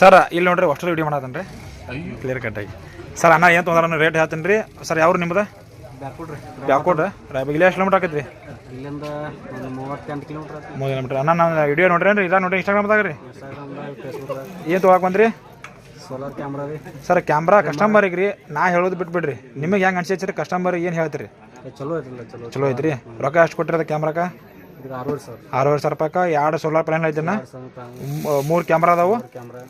sir ಇಲ್ಲಿ ನೋಡ್ರಿ ಅಷ್ಟು ವಿಡಿಯೋ ಮಾಡತ್ತೇನೆ ರೀ ಕ್ಲಿಯರ್ ಕಟ್ಟಾಗಿ ಸರ್ ಅಣ್ಣ ಏನು ತೊಂದ್ರೆ ರೇಟ್ ಹೇಳ್ತೀನಿ ರೀ ಸರ್ ಯಾವ್ರು ನಿಮ್ದು ಬ್ಯಾಕ್ವರ್ಡ್ ಇಲ್ಲಿ ಎಷ್ಟು ಕಿಲೋಮೀಟ್ರ್ ಆಕೈತಿ ರೀ ಇಲ್ಲಿಂದ 38 ಕಿಲೋಮೀಟ್ರ್ 3 ಕಿಲೋಮೀಟ್ರ್ ಅಣ್ಣ ನಾನು ವಿಡಿಯೋ ನೋಡ್ರಿ ಇಲ್ಲ ನೋಡ್ರಿ ಇನ್ಸ್ಟಾಗ್ರಾಮ್ದಾಗ ರೀ ಏನು ತೊಗೊಳಕ್ಕೆ ಬಂದ್ರಿ ಸೋಲಾರ್ ಕ್ಯಾಮ್ರಾ ರೀ ಸರ್ ಕ್ಯಾಮ್ರಾ ಕಸ್ಟಮರಿಗೆ ರೀ ನಾ ಹೇಳೋದು ಬಿಟ್ಬಿಡ್ರಿ ನಿಮಗೆ ಹೆಂಗೆ ಅನ್ಸೈತಿ ಕಸ್ಟಮರ್ ಏನು ಹೇಳ್ತೀರಿ ಚಲೋ ಐತಿಲ್ಲ ಚಲೋ ಐತ್ರಿ ರೊಕ್ಕ ಎಷ್ಟು ಕೊಟ್ಟಿರೋದು ಕ್ಯಾಮ್ರಾಕ 6,500 ರೂಪಾಯಿಗೆ 2 ಸೋಲಾರ್ ಪ್ಯಾನಲ್ ಐತೆನ 3 ಕ್ಯಾಮ್ರಾ ಅದಾವು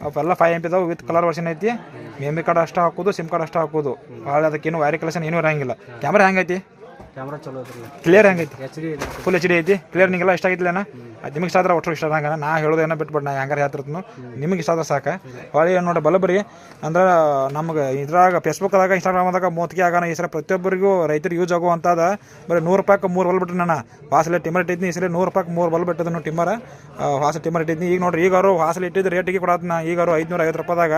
ಅವೆಲ್ಲ 5 MP ಅದಾವು ವಿತ್ ಕಲರ್ ವರ್ಷನ್ ಐತಿ ಮೆಮರಿ ಕಾರ್ಡ್ ಅಷ್ಟು ಹಾಕೋದು ಸಿಮ್ ಕಾರ್ಡ್ ಅಷ್ಟು ಹಾಕೋದು ಭಾಳ ಅದಕ್ಕೇನು ವೈರ್ ಕಲೆಕ್ಷನ್ ಏನೂ ಇರಂಗಿಲ್ಲ ಕ್ಯಾಮ್ರಾ ಹೆಂಗೈತಿ ಕ್ಯಾಮ್ರಾ ಚಲೋ ಐತಿಲ್ಲ ಕ್ಲಿಯರ್ ಹೆಂಗೈತಿ HD ಫುಲ್ HD ಐತಿ ಕ್ಲಿಯರ್ ನಿಮಗೆಲ್ಲ ಇಷ್ಟ ಆಗಿತ್ತಲೇನ ಅದು ನಿಮಗೆ ಇಷ್ಟ ಆದ್ರೆ ಒಟ್ಟು ಇಷ್ಟ ಆಗಂಗ ನಾ ಹೇಳೋದು ಏನೋ ಬಿಟ್ಬಿಟ್ಟು ನಾ ಹೆಂಗಾರ ಹೇಳ್ತಿರ್ತೀನಿ ನಿಮಗೆ ಇಷ್ಟ ಆದ್ರೆ ಸಾಕು ಹೊಳಿ ಏನು ನೋಡಿ ಬಲಬರಿ ಅಂದ್ರೆ ನಮ್ಗೆ ಇದ್ರಾಗ ಫೇಸ್ಬುಕ್ದಾಗ ಇನ್ಸ್ಟಾಗ್ರಾಮ್ದಾಗ ಮೋತಿಗೆ ಆಗೋಣ ಈ ಸಲ ಪ್ರತಿಯೊಬ್ಬರಿಗೂ ರೈತರಿಗೆ ಯೂಸ್ ಆಗುವಂಥದ್ದು ಬರೀ 100 ರೂಪಾಯಿಗೆ 3 ಬಲ್ ಬಿಟ್ರಿ ನಾನು ವಾಸಲೆ ಟಿಮರ್ ಇಟ್ಟಿದ್ನಿ ಈ ಸಲ 100 ರೂಪಾಯಿಗೆ 3 ಬಲ್ ಬಿಟ್ಟಿದ್ದನು ಟಿಮ್ಮರ್ ವಾಸ ಟಿಮರ್ ಇಟ್ಟಿದ್ನಿ ಈಗ ನೋಡ್ರಿ ಈಗಾರು ವಾಸಲೆ ಇಟ್ಟಿದ್ದು ರೇಟಿಗೆ ಕೊಡತ್ನ ಈಗಾರು 550 ರೂಪಾಯಿದಾಗ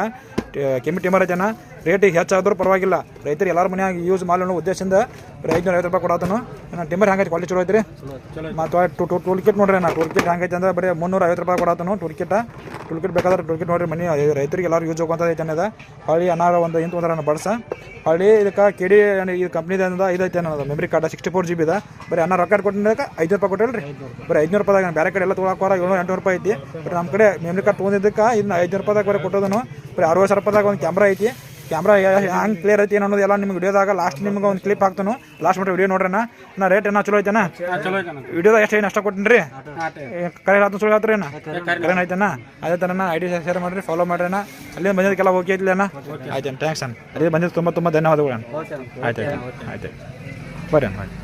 ಕೆಮ್ಮಿ ಟಿಮರ್ ಐತೆನ ರೇಟಿಗೆ ಹೆಚ್ಚಾದ್ರೂ ಪರವಾಗಿಲ್ಲ ರೈತರು ಎಲ್ಲರ ಮನೆಯಾಗಿ ಯೂಸ್ ಮಾಡೋ ಉದ್ದೇಶದಿಂದ 550 ರೂಪಾಯಿ ಕೊಡತ್ತನು ನಾನು ಟಿಮರ್ ಹೆಂಗೈತಿ ಕ್ವಾಲಿಟಿ ಚಲೋ ಐತ್ರಿ ಮತ್ತು ಟೂಲ್ ಕಿಟ್ ನೋಡ್ರಿ ನಾ ಟೂಲ್ ಕಿಟ್ ಹೆಂಗೈತೆ ಅಂದ್ರೆ ಬರೀ 350 ರೂಪಾಯಿ ಕೊಡತ್ತನು ಟೂಲ್ ಕಿಟ್ ಬೇಕಾದ್ರೆ ಟೂಲ್ ಕಿಟ್ ನೋಡ್ರಿ ಮನೆ ರೈತರಿಗೆ ಎಲ್ಲರೂ ಯೂಸ್ ಹೋಗುವಂಥದ್ದು ಐತೆ ಅನ್ನೋದು ಹೊಳ್ಳಿ ಅನ್ನಾರ ಒಂದು ಇಂತ ಒಂದರ ಬಡ್ಸ ಹೊಳ್ಳಿ ಇದಕ್ಕೆ ಕೆಡಿ ಈ ಕಂಪ್ನಿದಿಂದ ಇದೈತೆ ಅನ್ನೋದು ಮೆಮರಿ ಕಾರ್ಡ್ 64 GB ಇದೆ ಬರೀ ಅನ್ನ ರೊಕ್ಕ ಕೊಟ್ಟಿದ್ದಕ್ಕೆ 500 ರೂಪಾಯಿ ಕೊಟ್ಟಿಲ್ಲ ರೀ ಬರೀ 500 ರೂಪಾಯಿದಾಗ ಬೇರೆ ಕಡೆ ಎಲ್ಲ ತೊಗೊಳಕೋರ 700-800 ರೂಪಾಯಿ ಐತಿ ಬರೀ ನಮ್ಮ ಕಡೆ ಮೆಮರಿ ಕಾರ್ಡ್ ತೊಗೊಂಡಿದ್ದಕ್ಕೆ ಇನ್ನು 500 ರೂಪಾಯಿದಾಗ ಬರೀ ಕೊಟ್ಟೋದನು ಬರೀ 60,000 ರೂಪಾಯಿದಾಗ ಒಂದು ಕ್ಯಾಮ್ರಾ ಐತಿ ಕ್ಯಾಮ್ರಾ ಹಂಗೆ ಕ್ಲಿಯರ್ ಐತಿ ಅನ್ನೋದು ಎಲ್ಲ ನಿಮ್ಗೆ ವಿಡಿಯೋದಾಗ ಲಾಸ್ಟ್ ನಿಮ್ಗೆ ಒಂದು ಕ್ಲಿಪ್ ಹಾಕ್ತಾನು ಲಾಸ್ಟ್ ಮಟ್ಟ ವಿಡಿಯೋ ನೋಡ್ರಿ ನಾ ರೇಟ್ ಏನೋ ಚಲೋ ಐತೆನಾ ವಿಡಿಯೋದಾಗ ಎಷ್ಟು ಅಷ್ಟ ಕೊಟ್ಟಿನಿ ರೀ ಕರೆ ಹೇಳ್ತಾನೆ ಸುಳ್ಳು ಹೇಳ್ತೀರಿ ಕರೆನ್ ಐತೆನಾ ಅದೇ ಥರ ID ಶೇರ್ ಮಾಡಿರಿ ಫಾಲೋ ಮಾಡ್ರಿ ಅಲ್ಲಿ ಬಂದಿದ್ದಕ್ಕೆಲ್ಲ ಓಕೆ ಐತಿಲ್ಲ ಆಯ್ತು ಥ್ಯಾಂಕ್ಸ್ ಅಣ್ಣ ಅಲ್ಲಿ ಬಂದಿದ್ದು ತುಂಬ ಧನ್ಯವಾದಗಳು ಆಯ್ತು ಬರ್ರಿ ಅಣ್ಣ